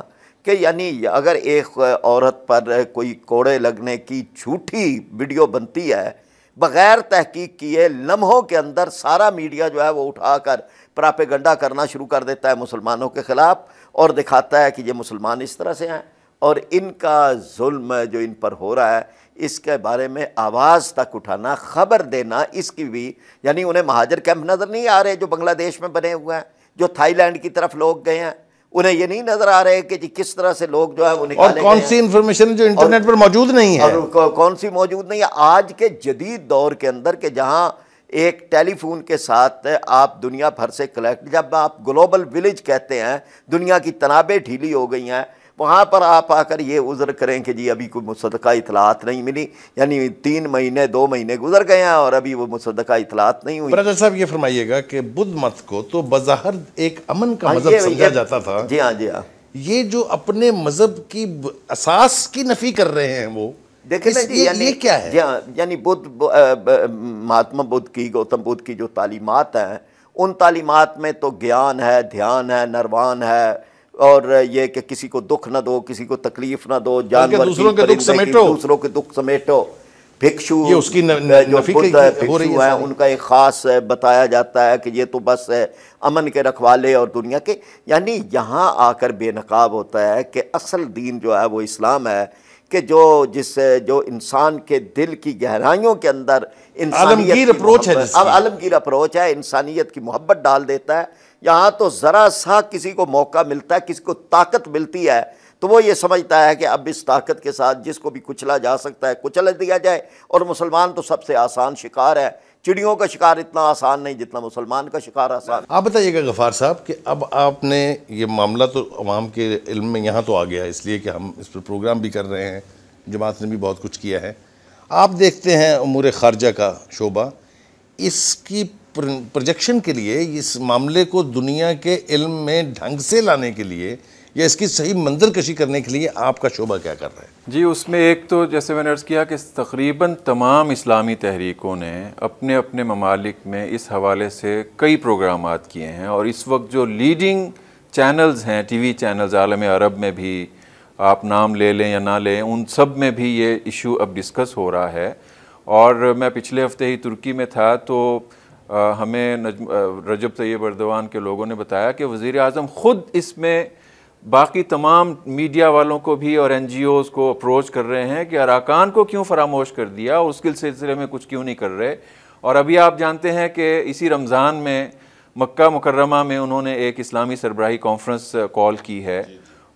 कि यानी अगर एक औरत पर कोई कोड़े लगने की झूठी वीडियो बनती है बग़ैर तहकीक किए, लम्हों के अंदर सारा मीडिया जो है वो उठाकर प्रोपेगेंडा करना शुरू कर देता है मुसलमानों के ख़िलाफ़, और दिखाता है कि ये मुसलमान इस तरह से हैं, और इनका जुल्म जो इन पर हो रहा है इसके बारे में आवाज़ तक उठाना, ख़बर देना, इसकी भी यानी उन्हें महाजर कैंप नज़र नहीं आ रहे जो बांग्लादेश में बने हुए हैं, जो थाईलैंड की तरफ लोग गए हैं, उन्हें ये नहीं नजर आ रहे कि जी किस तरह से लोग जो है वो निकाले, और कौन सी इंफॉर्मेशन जो इंटरनेट पर मौजूद नहीं है, और कौन सी मौजूद नहीं है आज के जदीद दौर के अंदर, के जहां एक टेलीफोन के साथ आप दुनिया भर से कलेक्ट, जब आप ग्लोबल विलेज कहते हैं, दुनिया की तनाबें ढीली हो गई हैं, वहाँ पर आप आकर ये उज़्र करें कि जी अभी कोई मुसद्दक़ा इतलात नहीं मिली, यानी 3 महीने 2 महीने गुजर गए हैं और अभी वो मुसद्दक़ा इतलात नहीं हुई। ब्रदर साहब ये फरमाइएगा कि बुद्ध मत को तो बज़ाहिर एक अमन का मज़हब समझा जाता था। जी हाँ, जी हाँ। ये जो अपने मज़हब की असास की नफ़ी कर रहे हैं वो देखें ना जी, ये क्या है? यानी महात्मा बुद्ध की, गौतम बुद्ध की जो तालीमात हैं, उन तालीमात में तो ज्ञान है, ध्यान है, निर्वाण है, और ये कि किसी को दुख न दो, किसी को तकलीफ न दो, जानवर दूसरों के दुख समेटो, भिक्षु, ये उसकी जो बुद्ध भिक्षु हैं उनका एक ख़ास बताया जाता है कि ये तो बस अमन के रखवाले और दुनिया के, यानी यहाँ आकर बेनकाब होता है कि असल दीन जो है वो इस्लाम है, कि जो इंसान के दिल की गहराइयों के अंदर आलमगीर अप्रोच है, अब आलमगीर अप्रोच है, इंसानियत की मोहब्बत डाल देता है। यहाँ तो ज़रा सा किसी को मौका मिलता है, किसी को ताकत मिलती है, तो वो ये समझता है कि अब इस ताकत के साथ जिसको भी कुचला जा सकता है कुचल दिया जाए, और मुसलमान तो सबसे आसान शिकार है, चिड़ियों का शिकार इतना आसान नहीं जितना मुसलमान का शिकार आसान। आप बताइएगा गफ़ार साहब कि अब आपने ये मामला तो अवाम के इल्म में यहाँ तो आ गया है, इसलिए कि हम इस पर प्रोग्राम भी कर रहे हैं, जमात ने भी बहुत कुछ किया है। आप देखते हैं उमूर ख़ारजा का शोबा, इसकी प्रोजेक्शन के लिए, इस मामले को दुनिया के इल्म में ढंग से लाने के लिए या इसकी सही मंजर कशी करने के लिए आपका शोबा क्या कर रहा है? जी, उसमें एक तो जैसे मैंने अर्ज़ किया कि तकरीबन तमाम इस्लामी तहरीकों ने अपने अपने ममालिक में इस हवाले से कई प्रोग्रामात किए हैं, और इस वक्त जो लीडिंग चैनल्स हैं, TV चैनल्स आलम अरब में भी, आप नाम ले लें या ना लें, उन सब में भी ये इशू अब डिस्कस हो रहा है। और मैं पिछले हफ्ते ही तुर्की में था, तो हमें रजब तैयब एर्दोआन के लोगों ने बताया कि वज़ीर आज़म ख़ुद इसमें बाकी तमाम मीडिया वालों को भी और NGOs को अप्रोच कर रहे हैं कि अराकान को क्यों फरामोश कर दिया, उसके सिलसिले में कुछ क्यों नहीं कर रहे। और अभी आप जानते हैं कि इसी रमज़ान में मक्का मुकर्रमा में उन्होंने एक इस्लामी सरबराही कॉन्फ्रेंस कॉल की है,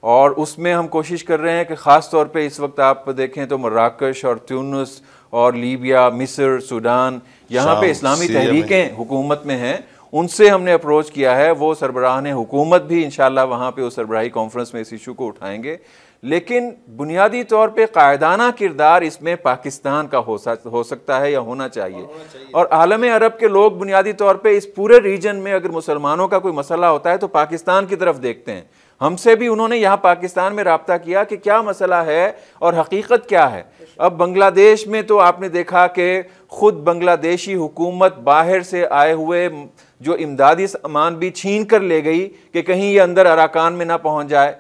और उसमें हम कोशिश कर रहे हैं कि ख़ास तौर पे इस वक्त आप देखें तो मराकश और ट्यूनिस और लीबिया, मिस्र, सूडान, यहाँ पे इस्लामी तहरीकें हुकूमत में हैं, उनसे हमने अप्रोच किया है। वो सरबराहान हुकूमत भी इंशाल्लाह वहाँ पे उस सरबराही कॉन्फ्रेंस में इस इशू को उठाएंगे। लेकिन बुनियादी तौर पे कायदाना किरदार इसमें पाकिस्तान का हो सकता है या होना चाहिए। और आलम अरब के लोग बुनियादी तौर पे इस पूरे रीजन में अगर मुसलमानों का कोई मसला होता है तो पाकिस्तान की तरफ देखते हैं। हमसे भी उन्होंने यहाँ पाकिस्तान में राब्ता किया कि क्या मसला है और हकीकत क्या है। अब बांग्लादेश में तो आपने देखा कि खुद बांग्लादेशी हुकूमत बाहर से आए हुए जो इमदादी सामान भी छीन कर ले गई कि कहीं ये अंदर अराकान में ना पहुँच जाए।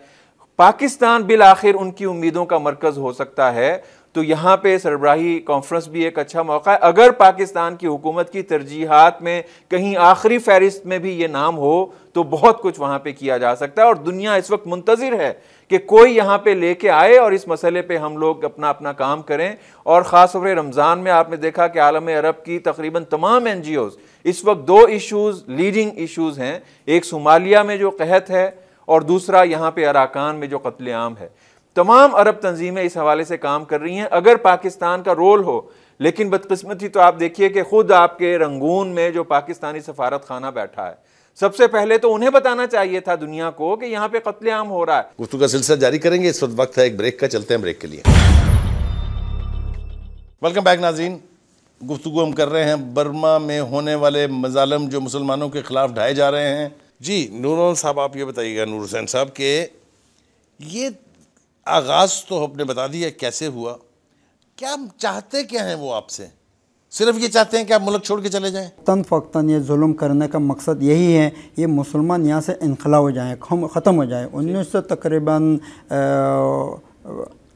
पाकिस्तान बिल आखिर उनकी उम्मीदों का मरकज़ हो सकता है। तो यहाँ पे सरबराही कॉन्फ्रेंस भी एक अच्छा मौका है। अगर पाकिस्तान की हुकूमत की तरजीहात में कहीं आखिरी फहरिस्त में भी ये नाम हो तो बहुत कुछ वहाँ पे किया जा सकता है, और दुनिया इस वक्त मुंतज़िर है कि कोई यहाँ पे लेके आए और इस मसले पे हम लोग अपना अपना काम करें। और ख़ास तौर पर रमज़ान में आपने देखा कि आलम अरब की तकरीबन तमाम NGOs इस वक्त 2 इशूज़ लीडिंग इशूज़ हैं, एक सोमालिया में जो कहत है और दूसरा यहाँ पे अराकान में जो कत्लेआम है। तमाम अरब तंजीमें इस हवाले से काम कर रही हैं अगर पाकिस्तान का रोल हो। लेकिन बदकिस्मती तो आप देखिए कि खुद आपके रंगून में जो पाकिस्तानी सफारत खाना बैठा है, सबसे पहले तो उन्हें बताना चाहिए था दुनिया को कि यहाँ पे कत्लेआम हो रहा है। गुफ्तगू का सिलसिला जारी करेंगे, इस वक्त है एक ब्रेक का, चलते हैं ब्रेक के लिए। वेलकम बैक नाज़रीन, गुफ्तगू हम कर रहे हैं बर्मा में होने वाले मजालम जो मुसलमानों के खिलाफ ढाए जा रहे हैं। जी नूर साहब, आप ये बताइएगा, नूर हुसैन साहब, के ये आगाज़ तो आपने बता दिया कैसे हुआ, क्या चाहते क्या हैं वो आपसे? सिर्फ ये चाहते हैं कि आप मुल्क छोड़ के चले जाएं? तन फ़क्तन ये जुल्म करने का मकसद यही है, ये मुसलमान यहाँ से इनखला हो जाएँ, ख़त्म हो जाए। 1900 तकरीबन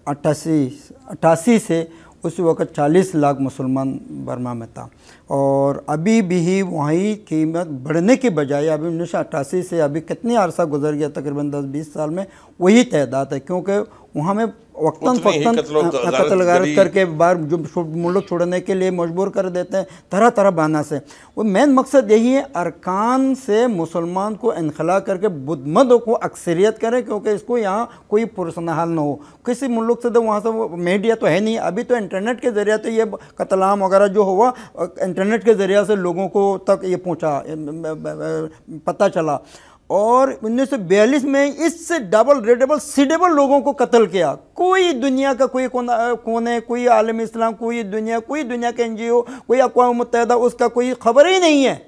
88 से उस वक़्त 40 लाख मुसलमान बर्मा में था, और अभी भी वही कीमत बढ़ने के बजाय अभी 1988 से अभी कितनी अरसा गुजर गया, तकरीबन 10-20 साल में वही तादाद है, क्योंकि वहाँ में वक्तन फ़क्तन कत्ल गारत करके बाहर जो मुल्क छोड़ने के लिए मजबूर कर देते हैं तरह तरह बहाना से। वो मेन मकसद यही है अरकान से मुसलमान को इनखला करके बुद्धमतों को अक्सरियत करें, क्योंकि इसको यहाँ कोई पुरसनहाल ना हो किसी मुल्क से। तो वहाँ से मीडिया तो है नहीं, अभी तो इंटरनेट के ज़रिए तो ये कत्लाम वगैरह जो हुआ इंटरनेट के ज़रिए से लोगों को तक ये पहुँचा, पता चला। और 1942 में इससे डबल रेडेबल सीडेबल लोगों को कत्ल किया। कोई दुनिया का कोई कोने, कोई आलम इस्लाम, कोई दुनिया का NGO, कोई अक़वाम मुत्तहिदा, उसका कोई खबर ही नहीं है।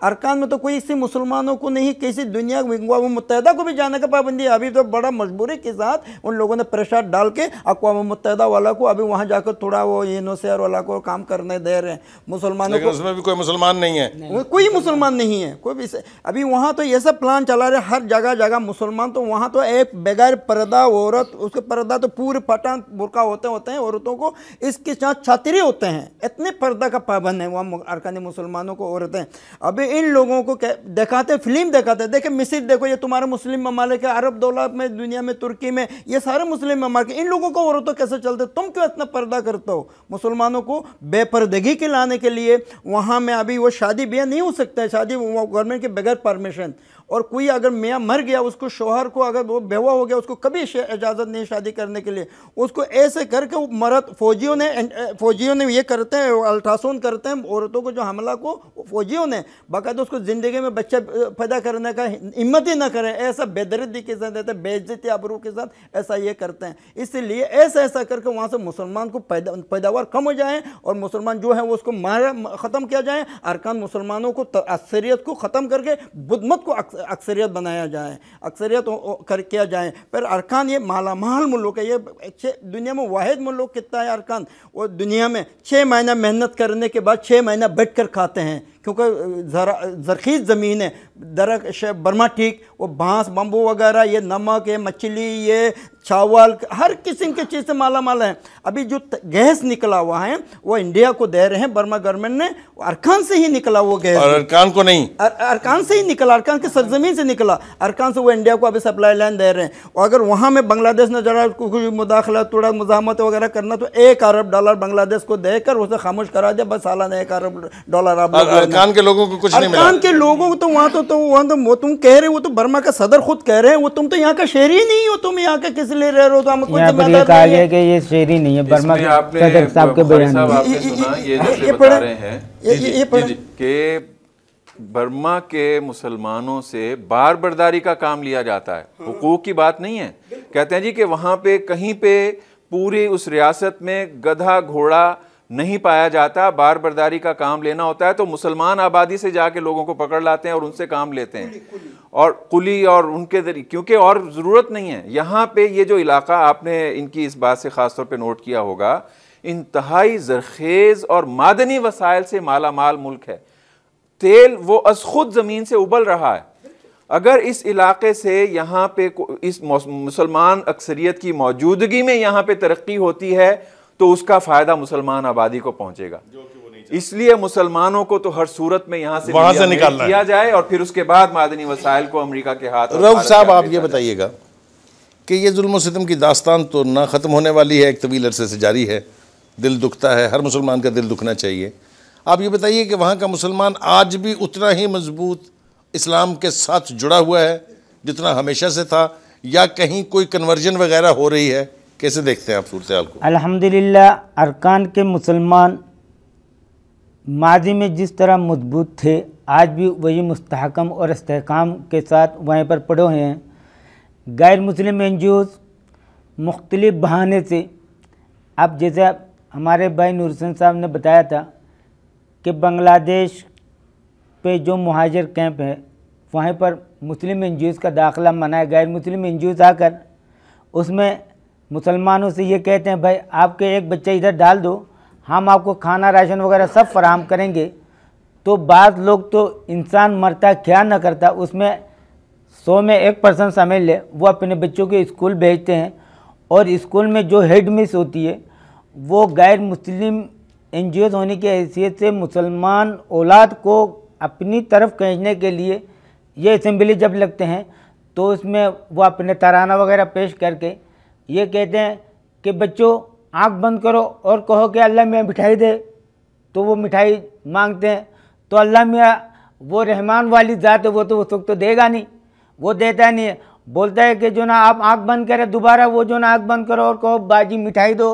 अरकान में तो कोई इसी मुसलमानों को नहीं, किसी दुनिया अक़वाम मुत्तहिदा को भी जाने का पाबंदी है। अभी तो बड़ा मजबूरी के साथ उन लोगों ने प्रेशर डाल के अक़वाम मुत्तहिदा वाला को अभी वहाँ जाकर थोड़ा वो यूएनओसीआर वाला को काम करने दे रहे हैं। मुसलमानों को उसमें भी कोई मुसलमान नहीं है, कोई मुसलमान नहीं है, कोई भी। अभी वहाँ तो ये सब प्लान चला रहे हर जगह जगह मुसलमान। तो वहाँ तो एक बगैर पर्दा औरत, उसके पर्दा तो पूरे पठान बुरका होते हैं औरतों को, इसके साथ छात्री होते हैं, इतने पर्दा का पाबंद है वहाँ अरकानी मुसलमानों को औरतें। अभी इन लोगों को दिखाते, फिल्म दिखाते, देखे मिस्र देखो, ये तुम्हारे मुस्लिम ममालिक है, अरब दौलत में, दुनिया में, तुर्की में, ये सारे मुस्लिम ममालिक, इन लोगों को औरतों कैसे चलते, तुम क्यों इतना पर्दा करते हो? मुसलमानों को बेपर्दगी के लाने के लिए वहाँ में अभी वो शादी ब्याह नहीं हो सकता है, शादी गवर्नमेंट के बगैर परमिशन। और कोई अगर मियाँ मर गया, उसको शोहर को अगर वो बेवा हो गया, उसको कभी इजाज़त नहीं शादी करने के लिए। उसको ऐसे करके वो मर्द, फौजियों ने ये करते हैं, अल्ट्रासाउंड करते हैं औरतों को, जो हमला को फौजियों ने बाकायदा उसको ज़िंदगी में बच्चा पैदा करने का हिम्मत ही ना करें, ऐसा बेदर्दी के साथ देते, बेइज्जती आबरू के साथ ऐसा ये करते हैं। इसलिए ऐसा करके वहाँ से मुसलमान को पैदावार कम हो जाए और मुसलमान जो है वो उसको ख़त्म किया जाए। अरकान मुसलमानों को अक्सरियत को ख़त्म करके बुद्धमत को अक्सरियत बनाया जाए, अक्सरियत कर किया जाए। पर अरकान ये मालामाल मुल्क है, ये दुनिया में वाहिद मुल्क कितना है अरकान, वो दुनिया में 6 महीना मेहनत करने के बाद 6 महीना बैठ कर खाते हैं, क्योंकि ज़रख़ीज़ ज़मीन है। बर्मा ठीक, वो बांस, बम्बू वगैरह, ये नमक, ये मछली, ये चावल, हर किस्म की चीज़ से माला माल है। अभी जो गैस निकला हुआ है वो इंडिया को दे रहे हैं बर्मा गवर्नमेंट ने, अरकान से ही निकला वो गैस, और अरकान को नहीं, अरकान से ही निकला, अरकान की सरजमीन से निकला, अरकान से वो इंडिया को अभी सप्लाई लाइन दे रहे हैं। और अगर वहाँ में बांग्लादेश ने जरा कुछ मुदाखला, थोड़ा मुज़ाहमत वगैरह करना तो $1 अरब बांग्लादेश को देकर उसे खामोश करा दिया, बस सालाना $1 अरब आप। अरकान के लोगों को कुछ नहीं मिला, अरकान के लोगों को तो वहाँ वो तुम कह रहे हो, वो तो बर्मा का सदर खुद कह रहे हैं, वो तुम तो यहाँ का शहरी ही नहीं हो, तुम यहाँ के किस लिए रह रहे हो? तो हम यहाँ पर ये कहा गया कि ये शहरी नहीं है, बर्मा के सदर साहब के बयान में बर्मा के मुसलमानों से बार बर्दारी का काम लिया जाता है, हुकूक की बात नहीं है। कहते हैं जी कि वहाँ पे कहीं पे पूरी उस रियासत में गधा घोड़ा नहीं पाया जाता, बार बर्दारी का काम लेना होता है तो मुसलमान आबादी से जाके लोगों को पकड़ लाते हैं और उनसे काम लेते हैं, और कुली और उनके जरिए, क्योंकि और ज़रूरत नहीं है। यहाँ पे ये जो इलाका, आपने इनकी इस बात से ख़ास तौर पे नोट किया होगा, इंतहाई ज़रखेज़ और मादनी वसाइल से माला माल मुल्क है। तेल वो अस खुद ज़मीन से उबल रहा है। अगर इस इलाके से यहाँ पे इस मुसलमान अक्सरियत की मौजूदगी में यहाँ पे तरक्की होती है तो उसका फ़ायदा मुसलमान आबादी को पहुंचेगा। इसलिए मुसलमानों को तो हर सूरत में यहाँ से वहां से निकालना किया जाए और फिर उसके बाद मादनी वसाइल को अमेरिका के हाथ। रऊफ साहब, आप ये बताइएगा कि ये जुल्म सितम की दास्तान तो ना ख़त्म होने वाली है, एक तवील अरसे से जारी है, दिल दुखता है, हर मुसलमान का दिल दुखना चाहिए। आप ये बताइए कि वहाँ का मुसलमान आज भी उतना ही मजबूत इस्लाम के साथ जुड़ा हुआ है जितना हमेशा से था, या कहीं कोई कन्वर्जन वगैरह हो रही है? कैसे देखते हैं आप सूरत हाल को? अल्हम्दुलिल्लाह, अरकान के मुसलमान माजी में जिस तरह मजबूत थे, आज भी वही मुस्तहकम और इस्तेहकाम के साथ वहीं पर पड़े हुए हैं। गैर मुस्लिम एनजीओज़ मुख्तलिफ बहाने से, अब जैसे हमारे भाई नूर हुसैन साहब ने बताया था कि बांग्लादेश पे जो मुहाजिर कैंप है वहीं पर मुस्लिम एनजीओज़ का दाखिला मना है। गैर मुस्लिम एनजीओज़ आकर उसमें मुसलमानों से ये कहते हैं, भाई आपके एक बच्चा इधर डाल दो, हम आपको खाना राशन वगैरह सब फराहम करेंगे। तो बाद लोग तो इंसान मरता क्या न करता, उसमें 100 में 1% समझ ले, वो अपने बच्चों के स्कूल भेजते हैं और स्कूल में जो हेड मिस होती है वो गैर मुस्लिम एनजीओज़ होने की हैसियत से मुसलमान औलाद को अपनी तरफ खींचने के लिए ये असेंबली जब लगते हैं तो उसमें वो अपने तराना वगैरह पेश करके ये कहते हैं कि बच्चों आँख बंद करो और कहो कि अल्लाह मियाँ मिठाई दे, तो वो मिठाई मांगते हैं। तो अल्लाह मियाँ वो रहमान वाली ज़ात है, वो तो उस वक्त तो देगा नहीं, वो देता नहीं है। बोलता है कि जो ना आप आँख बंद करें, दोबारा वो जो ना आँख बंद करो और कहो बाजी मिठाई दो,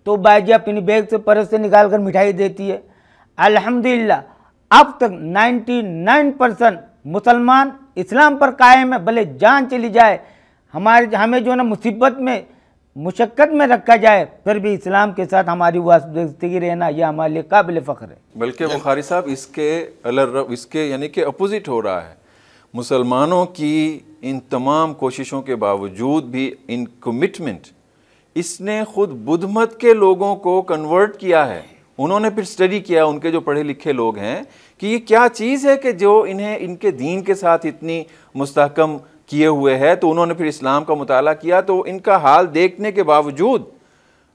तो बाजी अपनी बैग से परस से निकाल कर मिठाई देती है। अल्हम्दुलिल्लाह अब तक 99% मुसलमान इस्लाम पर कायम है, भले जान चली जाए, हमें जो ना मुसीबत में मुशक्क़त में रखा जाए, फिर भी इस्लाम के साथ हमारी वास्तिगी रहना यह हमारे लिए काबिल फ़ख्र है। बल्कि बुखारी साहब इसके यानी कि अपोजिट हो रहा है। मुसलमानों की इन तमाम कोशिशों के बावजूद भी, इन कमिटमेंट, इसने खुद बुद्ध मत के लोगों को कन्वर्ट किया है। उन्होंने फिर स्टडी किया, उनके जो पढ़े लिखे लोग हैं, कि ये क्या चीज़ है कि जो इन्हें इनके दीन के साथ इतनी मुस्तहकम किए हुए है। तो उन्होंने फिर इस्लाम का मुताला किया, तो इनका हाल देखने के बावजूद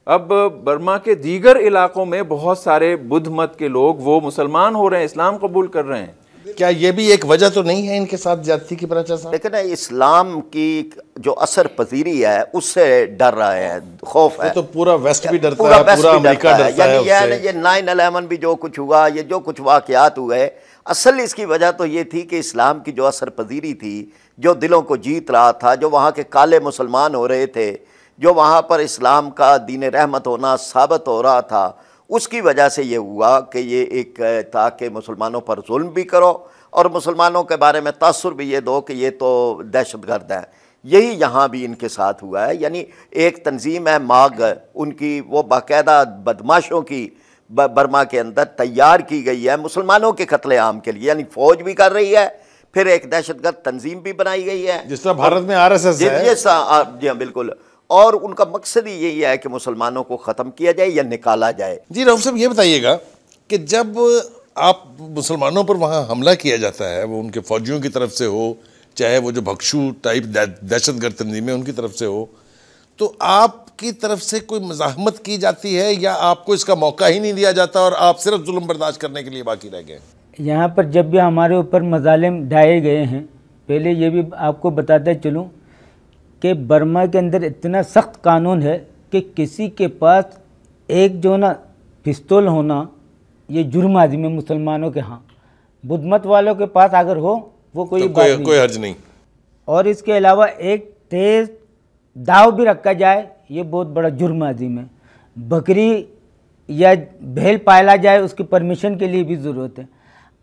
अब बर्मा के दीगर इलाकों में बहुत सारे बुद्ध मत के लोग वो मुसलमान हो रहे हैं, इस्लाम कबूल कर रहे हैं। क्या ये भी एक वजह तो नहीं है इनके साथ ज्यादती की? लेकिन इस्लाम की जो असर पजीरी है उससे डर रहा है, खौफ है। तो पूरा वेस्ट भी डरता है, पूरा अमेरिका डरता है। ये 9/11 भी जो कुछ हुआ, ये जो कुछ वाकयात हुए, असल इसकी वजह तो ये थी कि इस्लाम की जो असर पजीरी थी, जो दिलों को जीत रहा था, जो वहाँ के काले मुसलमान हो रहे थे, जो वहाँ पर इस्लाम का दीन रहमत होना साबित हो रहा था, उसकी वजह से ये हुआ कि ये एक ताकि मुसलमानों पर जुल्म भी करो और मुसलमानों के बारे में तासुर भी ये दो कि ये तो दहशतगर्द है। यही यहाँ भी इनके साथ हुआ है। यानी एक तंजीम है माग, उनकी वो बाकायदा बदमाशों की बर्मा के अंदर तैयार की गई है मुसलमानों के कत्लेआम के लिए, यानी फ़ौज भी कर रही है, फिर एक दहशतगर्द तंजीम भी बनाई गई है, जिस तरह भारत में RSS है। जी हाँ, बिल्कुल। और उनका मकसद ही यही है कि मुसलमानों को ख़त्म किया जाए या निकाला जाए। जी रऊफ साहब, ये बताइएगा कि जब आप मुसलमानों पर वहाँ हमला किया जाता है, वो उनके फ़ौजियों की तरफ से हो, चाहे वो जो भक्षु टाइप दहशतगर्द तंजीमें उनकी तरफ से हो, तो आपकी तरफ से कोई मज़ाहमत की जाती है या आपको इसका मौका ही नहीं दिया जाता और आप सिर्फ जुल्म बर्दाश्त करने के लिए बाकी रह गए? यहाँ पर जब भी हमारे ऊपर मजालिम ढाए गए हैं, पहले ये भी आपको बताते चलूँ कि बर्मा के अंदर इतना सख्त कानून है कि किसी के पास एक जो ना पिस्तौल होना ये जुर्म आदमी है मुसलमानों के। हाँ, बुद्ध मत वालों के पास अगर हो वो कोई तो कोई हर्ज नहीं। और इसके अलावा एक तेज़ दाव भी रखा जाए, ये बहुत बड़ा जुर्म आदमी है। बकरी या भेल पाला जाए, उसकी परमिशन के लिए भी ज़रूरत है।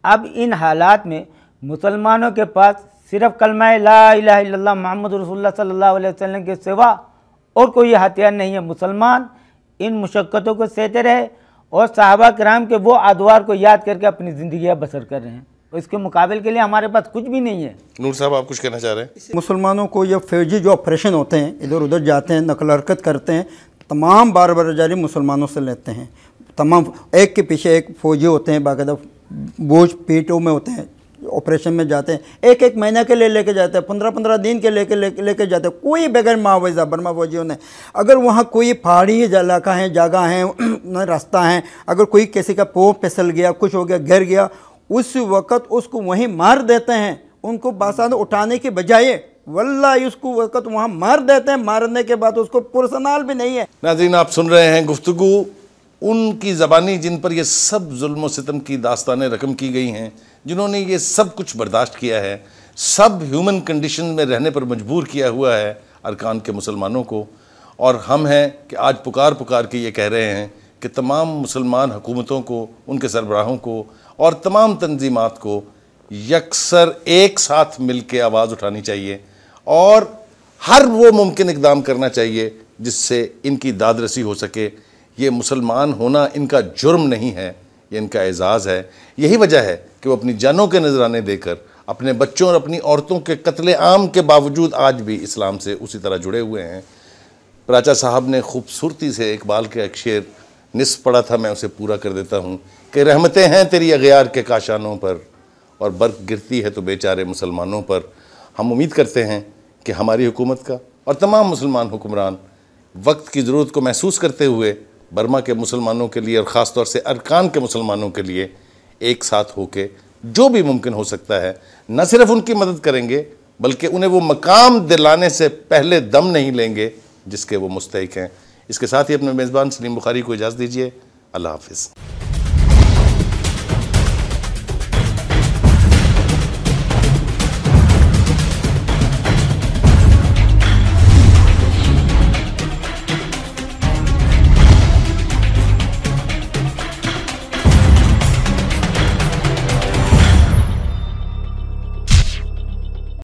अब इन हालात में मुसलमानों के पास सिर्फ कलमा ला इलाहा इल्लल्लाह मुहम्मद रसूलुल्लाह सल्लल्लाहु अलैहि वसल्लम के सिवा और कोई हथियार नहीं है। मुसलमान इन मुशक्क़तों को सहते रहे और सहाबा किराम के वो अदवार को याद करके अपनी ज़िंदगियाँ बसर कर रहे हैं। इसके मुकाबले के लिए हमारे पास कुछ भी नहीं है। नूर साहब, आप कुछ कहना चाह रहे हैं? मुसलमानों को ये फौजी जो ऑपरेशन होते हैं, इधर उधर जाते हैं, नकल हरकत करते हैं, तमाम बार जारी मुसलमानों से लेते हैं। तमाम एक के पीछे एक फ़ौजी होते हैं, बाकायदा बोझ पेटों में होते हैं, ऑपरेशन में जाते हैं, एक एक महीने के लिए लेके जाते हैं, 15-15 दिन के लेके जाते हैं, कोई बगैर मुआवजा बर्मा फौजियों ने। अगर वहाँ कोई पहाड़ी इलाका है, जगह है, रास्ता है, अगर कोई किसी का पाँव फिसल गया, कुछ हो गया, गिर गया, उस वक़्त उसको वहीं मार देते हैं। उनको बासात उठाने के बजाय वल्लाही उसको वक़्त वहाँ मार देते हैं। मारने के बाद उसको पुरसनाल भी नहीं है। नाज़रीन, आप सुन रहे हैं गुफ्तगू उनकी ज़बानी जिन पर ये सब जुल्म सितम की दास्तानें रकम की गई हैं, जिन्होंने ये सब कुछ बर्दाश्त किया है, सब ह्यूमन कंडीशन में रहने पर मजबूर किया हुआ है अरकान के मुसलमानों को। और हम हैं कि आज पुकार के ये कह रहे हैं कि तमाम मुसलमान हुकूमतों को, उनके सरबराहों को और तमाम तंजीमात को यकसर एक साथ मिल के आवाज़ उठानी चाहिए और हर वो मुमकिन इक़दाम करना चाहिए जिससे इनकी दादरसी हो सके। ये मुसलमान होना इनका जुर्म नहीं है, ये इनका एजाज़ है। यही वजह है कि वो अपनी जानों के नजराने देकर अपने बच्चों और अपनी औरतों के कत्ले आम के बावजूद आज भी इस्लाम से उसी तरह जुड़े हुए हैं। प्राचा साहब ने खूबसूरती से इकबाल के एक शेर निस्फ पढ़ा था, मैं उसे पूरा कर देता हूँ कि रहमतें हैं तेरी अगयार के काशानों पर और बर्फ़ गिरती है तो बेचारे मुसलमानों पर। हम उम्मीद करते हैं कि हमारी हुकूमत का और तमाम मुसलमान हुक्मरान वक्त की ज़रूरत को महसूस करते हुए बर्मा के मुसलमानों के लिए और ख़ास तौर से अरकान के मुसलमानों के लिए एक साथ होके जो भी मुमकिन हो सकता है न सिर्फ उनकी मदद करेंगे बल्कि उन्हें वो मकाम दिलाने से पहले दम नहीं लेंगे जिसके वो मुस्तहिक हैं। इसके साथ ही अपने मेज़बान सलीम बुखारी को इजाज़त दीजिए। अल्लाह हाफ़िज़।